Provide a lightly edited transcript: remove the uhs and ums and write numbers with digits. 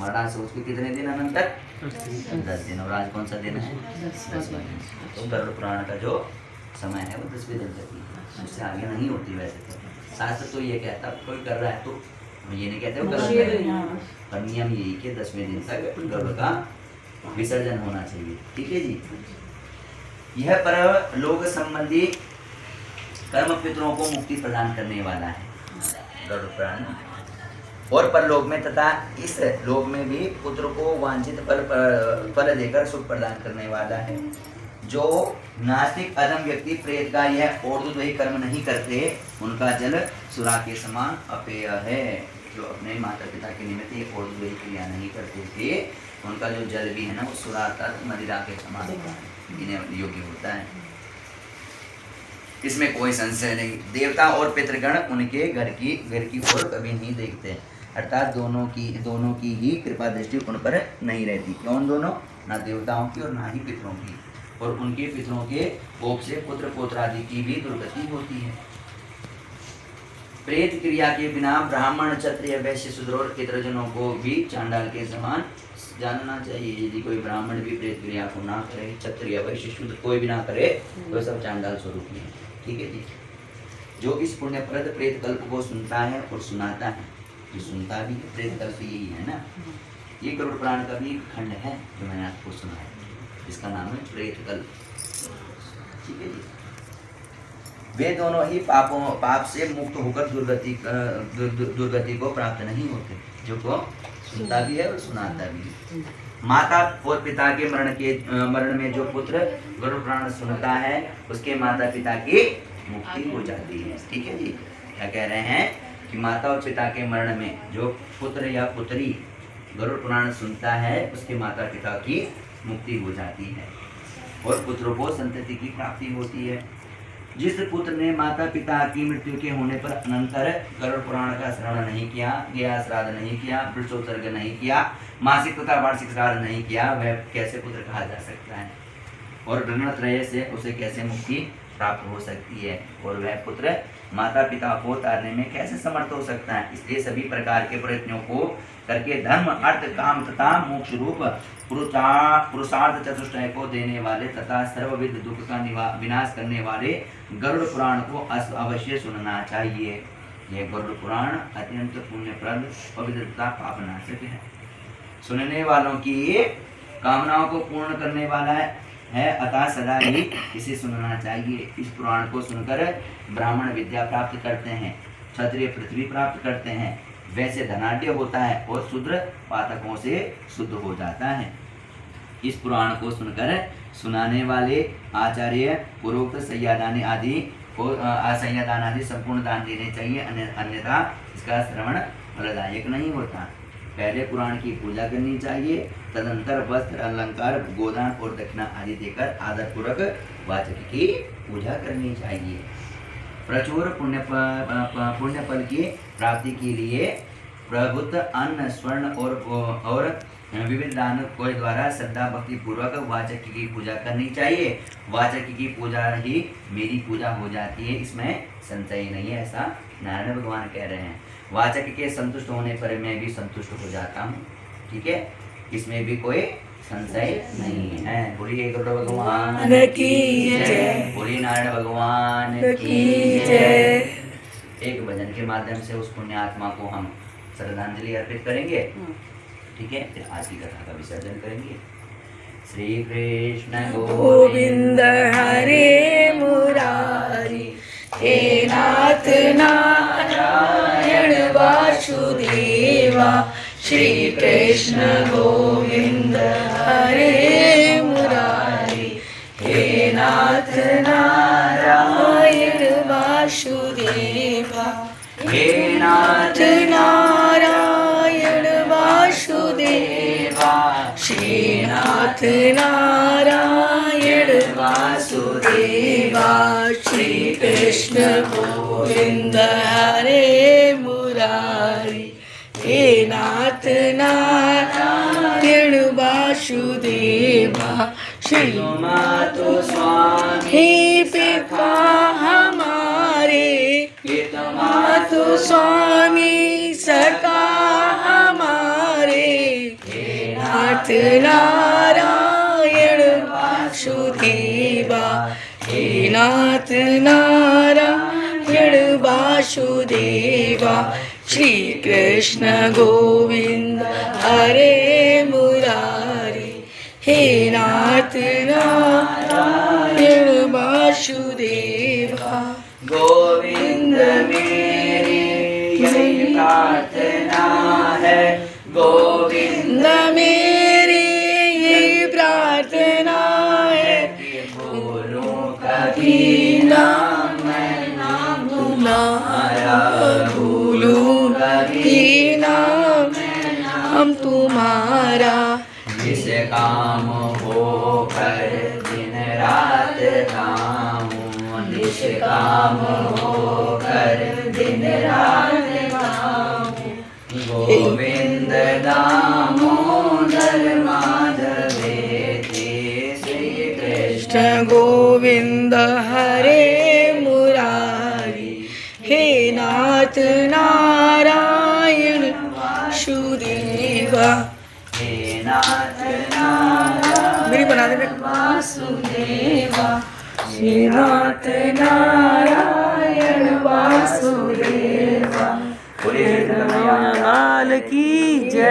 मरना से उसके कितने दिन अनंतर 10 दिन। और आज कौन सा दिन है? 10वां दिन। तो गरुड़ पुराण का जो समय है वो 10वें दिन तक ही है, उससे आगे नहीं होती। वैसे तो शास्त्र तो ये कहता कोई कर रहा है तो ये नहीं कहते वो गलत है, पर नियम यही कि 10वें दिन तक गरुड़ का विसर्जन होना चाहिए। ठीक है जी। यह पर्व लोक संबंधी कर्म पितरों को मुक्ति प्रदान करने वाला है गरुड़ पुराण, और परलोक में तथा इस लोक में भी पुत्र को वांछित फल देकर सुख प्रदान करने वाला है। जो नास्तिक अधम व्यक्ति प्रेत का यह ऊर्ध्वदेही कर्म नहीं करते, उनका जल सुरा के समान अपेय है। जो अपने माता पिता के निमित्त ये ऊर्ध्वदेही क्रिया नहीं करते थे, उनका जो जल भी है ना वो सुरा अर्थात मदिरा के समान इन्हें योग्य होता है, इसमें कोई संशय नहीं। देवता और पितृगण उनके घर की ओर कभी नहीं देखते, अर्थात दोनों की ही कृपा दृष्टि उन पर नहीं रहती। कौन दोनों? ना देवताओं की और ना ही पितरों की। और उनके पितरों के कोप से पुत्र पौत्रादि की भी दुर्गति होती है। प्रेत क्रिया के बिना ब्राह्मण क्षत्रिय वैश्य शूद्र और पितृजनों को भी चांडाल के समान जानना चाहिए। यदि कोई ब्राह्मण भी प्रेत क्रिया को ना करे, क्षत्रिय वैश्य शूद्र कोई भी ना करे, तो सब चांडाल स्वरूप ही है। ठीक है जी। जो इस पुण्यप्रद प्रेत कल्प को सुनता है और सुनाता है, जो सुनता भी है प्रेत कल्प यही है ना, ये गरुड़ पुराण का भी एक खंड है जो मैंने आपको सुनाया, इसका नाम है प्रेत कल्प। ठीक है जी। वे दोनों ही पाप से मुक्त होकर दुर्गति को प्राप्त नहीं होते, जो को सुनता भी है और सुनाता भी है। माता और पिता के मरण में जो पुत्र गरुड़ पुराण सुनता है, उसके माता पिता की मुक्ति हो जाती है। ठीक है जी। क्या कह रहे हैं कि माता और पिता के मरण में जो पुत्र या पुत्री गरुड़ पुराण सुनता है, उसके माता पिता की मुक्ति हो जाती है और पुत्रों को संतति की प्राप्ति होती है। जिस पुत्र ने माता पिता की मृत्यु के होने पर अनंतर गरुड़ पुराण का श्रवण नहीं किया, गया श्राद्ध नहीं किया, वृक्षोत्सर्ग नहीं किया, मासिक तथा वार्षिक श्राद्ध नहीं किया, वह कैसे पुत्र कहा जा सकता है? और ऋणत्रय से उसे कैसे मुक्ति प्राप्त हो सकती है? और वह पुत्र माता पिता को तारने में कैसे समर्थ हो सकता है? इसलिए सभी प्रकार के प्रयत्नों को करके धर्म अर्थ काम तथा मोक्ष रूप पुरुषार्थ चतुष्टय को देने वाले तथा सर्वविध दुख का विनाश करने वाले गरुड़ पुराण को अवश्य सुनना चाहिए। यह गरुड़ पुराण अत्यंत पुण्यप्रद पवित्रता पापनाशक है, सुनने वालों की कामनाओं को पूर्ण करने वाला है, अतः सदा ही इसे सुनना चाहिए। इस पुराण को सुनकर ब्राह्मण विद्या प्राप्त करते हैं, क्षत्रिय पृथ्वी प्राप्त करते हैं, वैसे धनाढ्य होता है और शूद्र पातकों से शुद्ध हो जाता है। इस पुराण को सुनकर सुनाने वाले आचार्य पूर्वोक्त संध्यादान आदि संपूर्ण दान देने चाहिए, अन्यथा इसका श्रवण फलदायक नहीं होता। पहले पुराण की पूजा करनी चाहिए, तदंतर वस्त्र अलंकार गोदान और दक्षिणा आदि देकर आदरपूर्वक वाचक की पूजा करनी चाहिए। प्रचुर पुण्य फल की प्राप्ति के लिए प्रभुत अन्न स्वर्ण और विविध दान के द्वारा श्रद्धा भक्ति पूर्वक वाचक की पूजा करनी चाहिए। वाचक की पूजा ही मेरी पूजा हो जाती है, इसमें संशय नहीं है, ऐसा नारायण भगवान कह रहे हैं। वाचक के संतुष्ट होने पर मैं भी संतुष्ट हो जाता हूँ। ठीक है, इसमें भी कोई संशय नहीं है। बोलिए गरुड़ भगवान की जय, बोलिए नारायण भगवान की जय। एक भजन के माध्यम से उस पुण्य आत्मा को हम श्रद्धांजलि अर्पित करेंगे। ठीक है, फिर आज की कथा का विसर्जन करेंगे। श्री कृष्ण गोविंद हरे मुरारी, हे नाथ नारायण वासुदेवा। श्री कृष्ण गोविंद हरे मुरारी, हे नाथ नारायण वासुदेवा। हे नाथ नारायण वासुदेवा। श्रीनाथ नारायण वासुदेवा। श्री कृष्ण गोविंद हरे मुरारी, हे नाथ नारायण वासुदेवा। श्री मातो स्वामी पिता हमारे, मातो स्वामी सका हमारे। नारायण वासुदेवा हे नाथ नारायण वासुदेवा श्री कृष्ण गोविंद हरे मुरारी हे नाथ नारायण वासुदेवा गोविंद मेरी यही प्रार्थना है, गोविंद मेरी यही प्रार्थना है कि भूलूं कभी ना मैं नाम तुम्हारा, भूलूं कभी ना हम तुम्हारा जिस काम हो कर दिन रात गाऊं, जिस काम हो कर दिन रात गाऊं, गोविंद दामोदर माधवेति श्री कृष्ण कृष्ण गोविंद हरे मुरारी हे नाथ नारायण वासुदेवा हे नाथ नारायण मेरी बना दे वासुदेवा, हे नाथ नारायण वासुदेवा। लाल की जय।